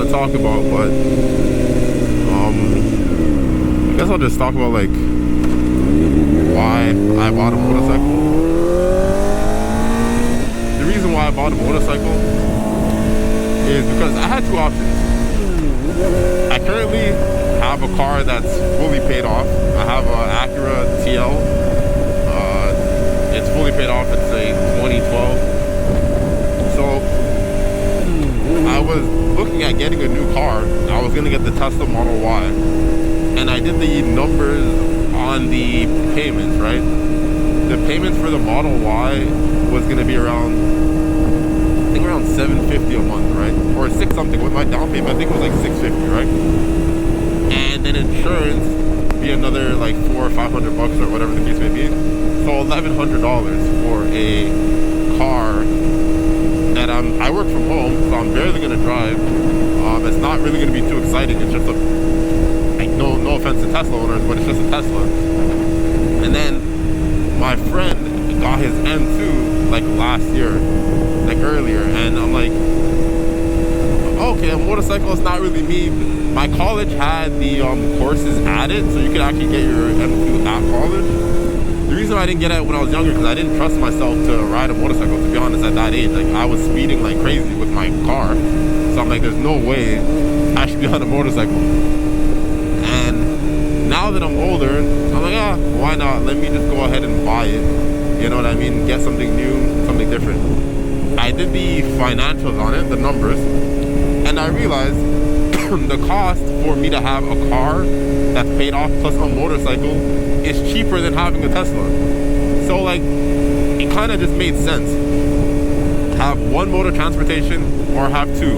to talk about, but I guess I'll just talk about like why I bought a motorcycle. The reason why I bought a motorcycle is because I had two options. I currently have a car that's fully paid off. I have an Acura TL. It's fully paid off. It's a 2012. So I was looking at getting a new car. I was gonna get the Tesla Model Y, and I did the numbers on the payments, right? The payments for the Model Y was gonna be around, I think around $750 a month, right? Or six something. With my down payment, I think it was like $650, right? And then insurance be another like $400 or $500 or whatever the case may be. So $1,100 for a car that I work from home, so I'm barely gonna drive. It's not really gonna be too exciting. It's just no offense to Tesla owners, but it's just a Tesla. And then my friend got his M2 like last year, like earlier, and I'm like, okay, a motorcycle is not really me. My college had the courses added, so you could actually get your M2 at college. The reason I didn't get it when I was younger, because I didn't trust myself to ride a motorcycle, to be honest, at that age. Like, I was speeding like crazy with my car. So I'm like, there's no way I should be on a motorcycle. And now that I'm older, I'm like, why not? Let me just go ahead and buy it. You know what I mean? Get something new, something different. I did the financials on it, the numbers, and I realized the cost for me to have a car that's paid off plus a motorcycle is cheaper than having a Tesla. So like, it kind of just made sense. Have one mode of transportation or have two.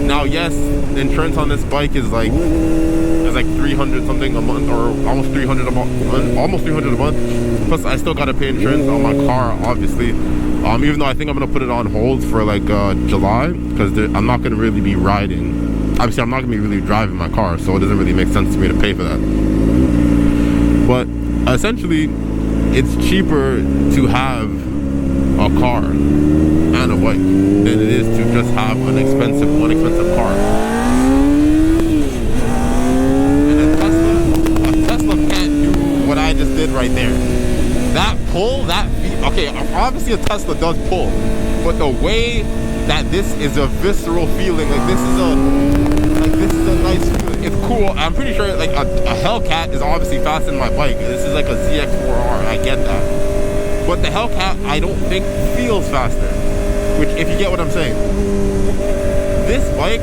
Now yes, the insurance on this bike is like, it's like 300 something a month, or almost 300 a month, almost 300 a month. Plus I still gotta pay insurance on my car, obviously. Even though I think I'm gonna put it on hold for like July, because I'm not gonna really be riding. Obviously, I'm not going to be really driving my car, so it doesn't really make sense to me to pay for that. But essentially, it's cheaper to have a car and a bike than it is to just have one expensive car. And a Tesla can't do what I just did right there. That pull, okay, obviously a Tesla does pull, but the way that this is a visceral feeling, like this is a nice feeling. It's cool. I'm pretty sure like a Hellcat is obviously faster than my bike. This is like a ZX4R, I get that. But the Hellcat, I don't think feels faster. Which, if you get what I'm saying. This bike,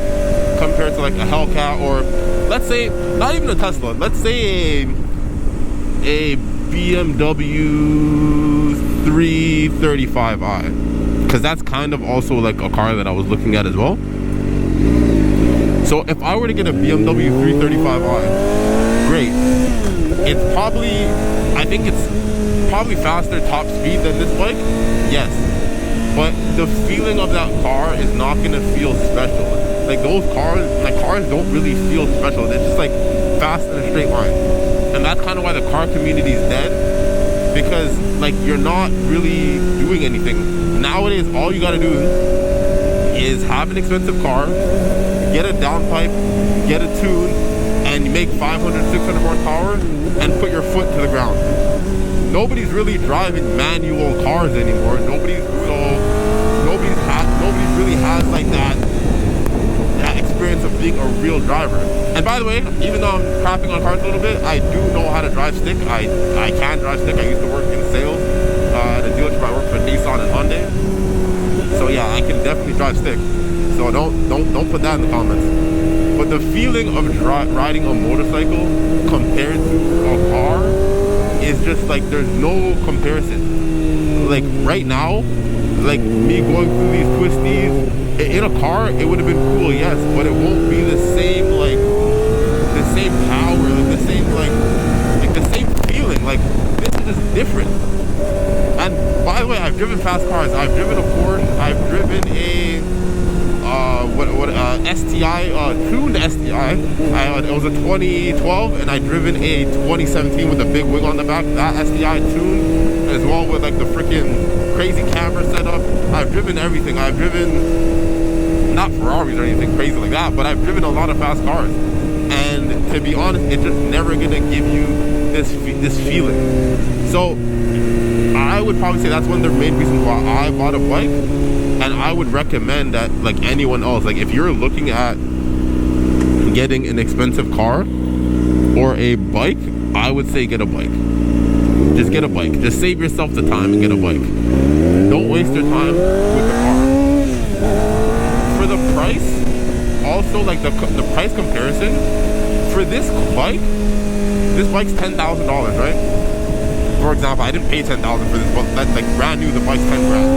compared to like a Hellcat, or let's say, not even a Tesla, let's say a BMW 335i. Because that's kind of also like a car that I was looking at as well. So if I were to get a BMW 335i, great. It's probably, I think it's probably faster top speed than this bike, yes. But the feeling of that car is not gonna feel special. Like those cars, cars don't really feel special. They're just like fast in a straight line. And that's kind of why the car community is dead. Because like you're not really doing anything. Nowadays, all you gotta do is have an expensive car, get a downpipe, get a tune, and you make 500, 600 horsepower, and put your foot to the ground. Nobody's really driving manual cars anymore. Nobody really has like that experience of being a real driver. And by the way, even though I'm crapping on cars a little bit, I do know how to drive stick. I can drive stick. I used to work in sales at a dealership. I worked for Nissan and Hyundai. So yeah, I can definitely drive stick. So don't put that in the comments. But the feeling of riding a motorcycle compared to a car is just like, there's no comparison. Like right now, like me going through these twisties in a car, it would have been cool, yes, but it won't be the same, like the same power, like the same the same feeling. Like this is just different. And by the way, I've driven fast cars. I've driven a Porsche. I've driven a STI, tuned STI. It was a 2012, and I driven a 2017 with a big wing on the back. That STI tuned as well, with like the freaking crazy camera setup. I've driven everything. I've driven not Ferraris or anything crazy like that, but I've driven a lot of fast cars. And to be honest, it's just never gonna give you this feeling. So I would probably say that's one of the main reasons why I bought a bike. And I would recommend that, like anyone else, like if you're looking at getting an expensive car or a bike, I would say get a bike. Just get a bike. Just save yourself the time and get a bike. Don't waste your time with the car. For the price, also like the price comparison, for this bike's $10,000, right? For example, I didn't pay $10,000 for this, but that's like brand new, the bike's 10 grand.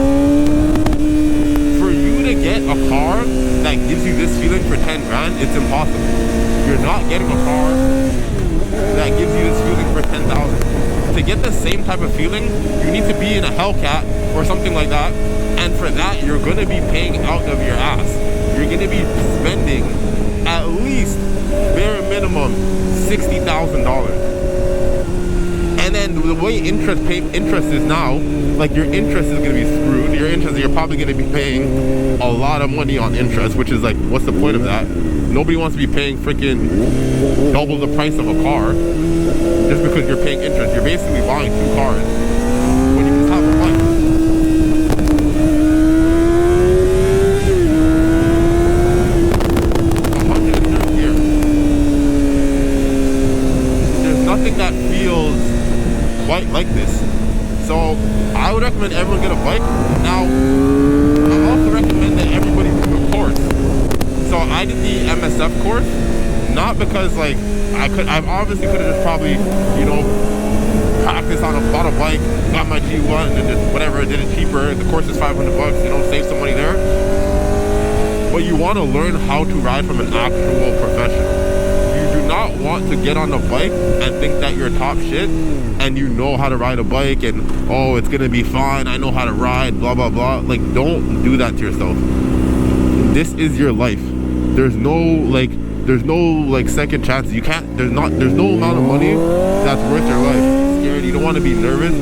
For you to get a car that gives you this feeling for 10 grand, it's impossible. You're not getting a car that gives you this feeling for 10,000. To get the same type of feeling, you need to be in a Hellcat or something like that, and for that, you're gonna be paying out of your ass. You're gonna be spending at least bare minimum $60,000. And then the way interest is now, like your interest is going to be screwed. You're probably going to be paying a lot of money on interest, which is like, what's the point of that? Nobody wants to be paying freaking double the price of a car just because you're paying interest. You're basically buying two cars when you just have a bike. There's nothing that feels quite like this. So I would recommend everyone get a bike. Now I also recommend that everybody do a course. So I did the MSF course, not because like I obviously could have just probably, you know, practiced on a bike, got my G1 and just whatever, did it cheaper. The course is $500, you know, save some money there. But you want to learn how to ride from an actual professional. You do not want to get on a bike and think that you're top shit and you know how to ride a bike and, oh, it's gonna be fine, I know how to ride, blah blah blah. Like, don't do that to yourself. This is your life. There's no second chances. You can't, there's no amount of money that's worth your life. You're scared, you don't want to be nervous.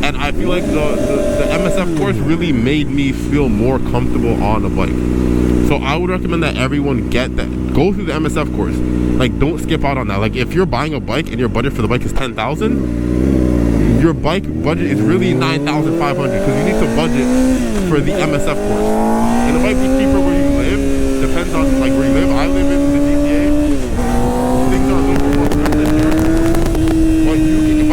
And I feel like the MSF course really made me feel more comfortable on a bike. So I would recommend that everyone get that. Go through the MSF course. Like, don't skip out on that. Like, if you're buying a bike and your budget for the bike is $10,000, your bike budget is really $9,500 because you need to budget for the MSF course. And it might be cheaper where you live. Depends on like where you live. I live in the GTA. Things are a little more expensive here. But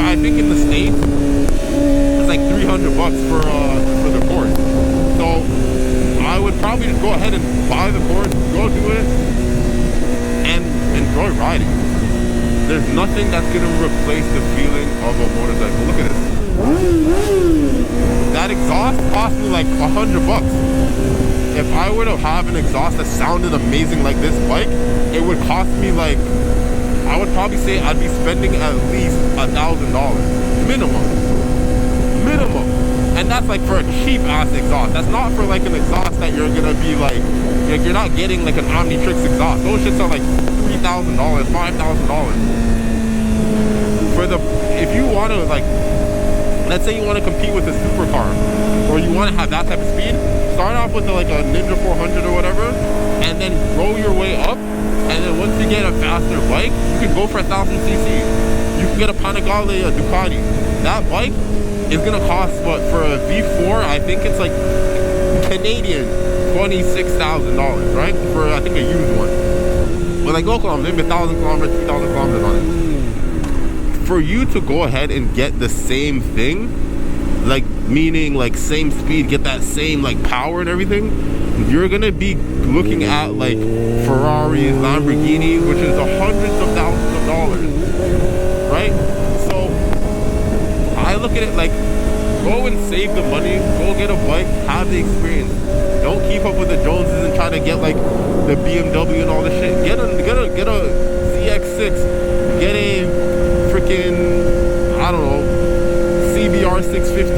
I think in the States, it's like $300 for the course. So I would probably just go ahead and buy the course, go do it, and enjoy riding. There's nothing that's gonna replace the feeling of a motorcycle. Look at this. That exhaust cost me like $100. If I were to have an exhaust that sounded amazing like this bike, it would cost me like, I would probably say I'd be spending at least $1,000 minimum. And that's like for a cheap ass exhaust. That's not for like an exhaust that you're gonna be like you're not getting like an Omnitrix exhaust. Those shits are like $3,000, $5,000. If you want to, like, let's say you want to compete with a supercar, or you want to have that type of speed, start off with like a Ninja 400 or whatever, and then grow your way up. And then once you get a faster bike, you can go for 1,000 cc. You can get a Panigale, a Ducati. That bike is gonna cost, what, for a V4, I think it's like Canadian $26,000, right? For I think a used one. But like local kilometers, maybe 1,000 kilometers, 2,000 kilometers on it. For you to go ahead and get the same thing, like meaning like same speed, get that same like power and everything, you're gonna be looking at like Ferraris, Lamborghinis, which is the hundreds of thousands of dollars, right? So I look at it like, go and save the money, go get a bike, have the experience. Don't keep up with the Joneses and try to get like the BMW and all this shit. Get a ZX6, get a freaking, I don't know, CBR 650.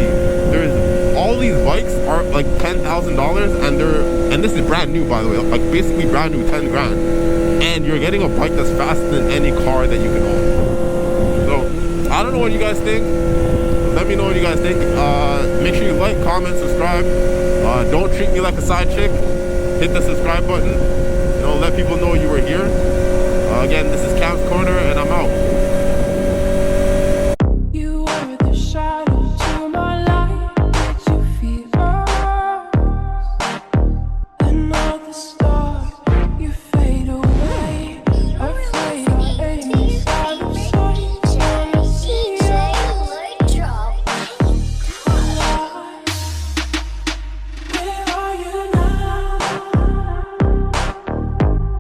There's all these bikes are like $10,000 and this is brand new, by the way, like basically brand new, 10 grand. And you're getting a bike that's faster than any car that you can own. So I don't know what you guys think. Let me know what you guys think. Make sure you like, comment, subscribe. Don't treat me like a side chick. hit the subscribe button. You know, let people know you were here. Again, this is KamsCorner, and I'm out. You were the shot